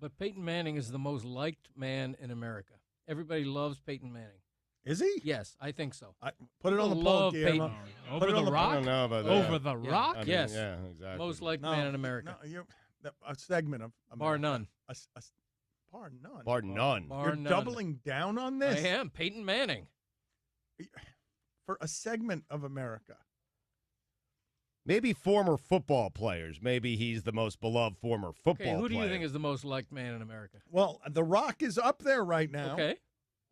But Peyton Manning is the most liked man in America. Everybody loves Peyton Manning. Is he? Yes, I think so. Put it on the poll, love Guillermo. Peyton. Over the Rock? I don't know about that. Over the Yeah. Rock? I mean, Yes. Yeah, exactly. Most liked man in America. No, a segment of America. Bar none. Bar none. Bar none. Bar You're none. doubling down on I this? am. Peyton Manning. For a segment of America. Maybe former football players. Maybe he's the most beloved former football Okay, who do player. you think is the most liked man in America? Well, The Rock is up there right now. Okay.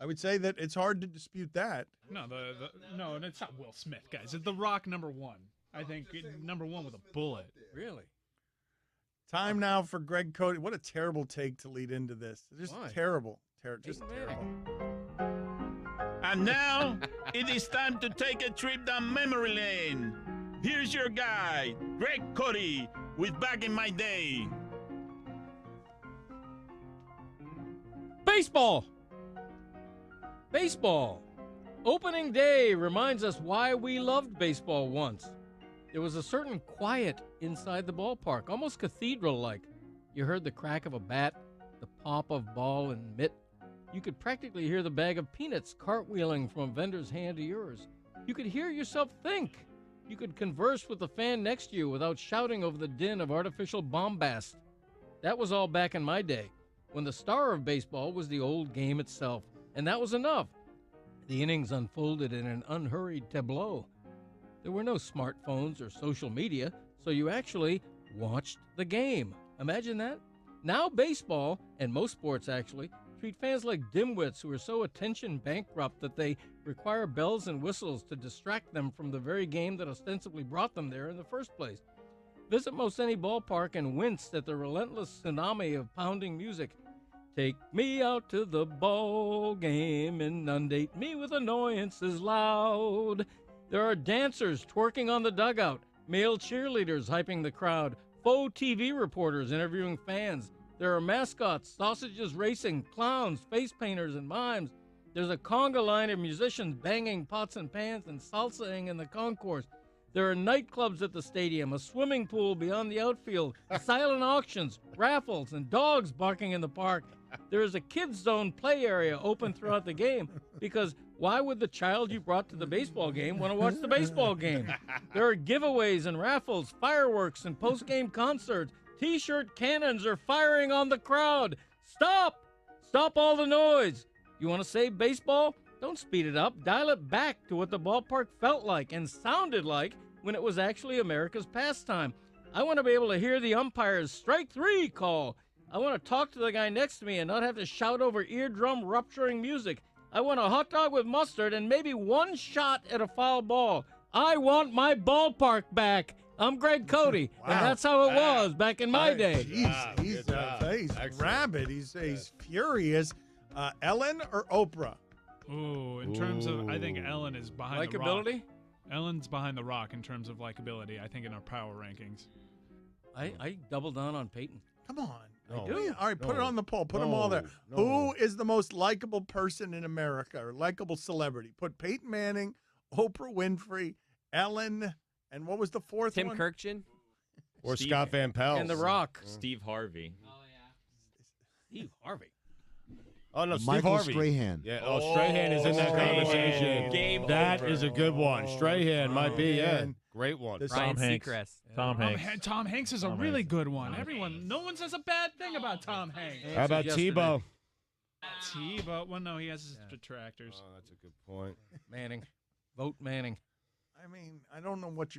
I would say that it's hard to dispute that. No, no, it's not Will Smith, guys. It's The Rock #1. I think #1 with a bullet. Really? Time now for Greg Cote. What a terrible take to lead into this. Just Why? terrible. Just Peyton terrible. Manning. And now it is time to take a trip down memory lane. Here's your guy, Greg Cote, with Back in My Day. Baseball. Baseball. Opening day reminds us why we loved baseball once. There was a certain quiet inside the ballpark, almost cathedral-like. You heard the crack of a bat, the pop of ball and mitt. You could practically hear the bag of peanuts cartwheeling from a vendor's hand to yours. You could hear yourself think. You could converse with the fan next to you without shouting over the din of artificial bombast. That was all back in my day, when the star of baseball was the old game itself, and that was enough. The innings unfolded in an unhurried tableau. There were no smartphones or social media, so you actually watched the game. Imagine that. Now baseball, and most sports actually, treat fans like dimwits who are so attention bankrupt that they require bells and whistles to distract them from the very game that ostensibly brought them there in the first place. Visit most any ballpark and wince at the relentless tsunami of pounding music. Take me out to the ball game, inundate me with annoyances loud. There are dancers twerking on the dugout, male cheerleaders hyping the crowd, faux TV reporters interviewing fans. There are mascots, sausages racing, clowns, face painters, and mimes. There's a conga line of musicians banging pots and pans and salsaing in the concourse. There are nightclubs at the stadium, a swimming pool beyond the outfield, silent auctions, raffles, and dogs barking in the park. There is a kids' zone play area open throughout the game because why would the child you brought to the baseball game want to watch the baseball game? There are giveaways and raffles, fireworks, and post-game concerts. T-shirt cannons are firing on the crowd. Stop! Stop all the noise. You want to save baseball? Don't speed it up. Dial it back to what the ballpark felt like and sounded like when it was actually America's pastime. I want to be able to hear the umpire's strike 3 call. I want to talk to the guy next to me and not have to shout over eardrum rupturing music. I want a hot dog with mustard and maybe one shot at a foul ball. I want my ballpark back. I'm Greg Cote, and that's how it was back in my day. Jeez, he's rabid. He's furious. Ellen or Oprah? Ooh, in terms of, I think Ellen is behind the Rock. Likability? Ellen's behind the Rock in terms of likability, I think, in our power rankings. I doubled down on Peyton. Come on. No. I do. All right, put it on the poll. Put them No, all there. no. Who is the most likable person in America or likable celebrity? Put Peyton Manning, Oprah Winfrey, Ellen, and what was the fourth Tim one? Kirkjian? Or Steve- Scott Van Pelt. And The Rock. Steve Harvey. Steve Harvey. Oh, no, Steve Michael Harvey. Strahan. Yeah, Strahan is in that Strahan. conversation. Game That over. is a good one. Strahan might be, yeah. man. Great one. This- Ryan Hanks. Seacrest. Tom Hanks. Tom Hanks is a really good one. No one says a bad thing about Tom Hanks. How about Yesterday. Tebow? Tebow, well, no, he has his detractors. Oh, that's a good point. Manning. Vote Manning. I mean, I don't know what you're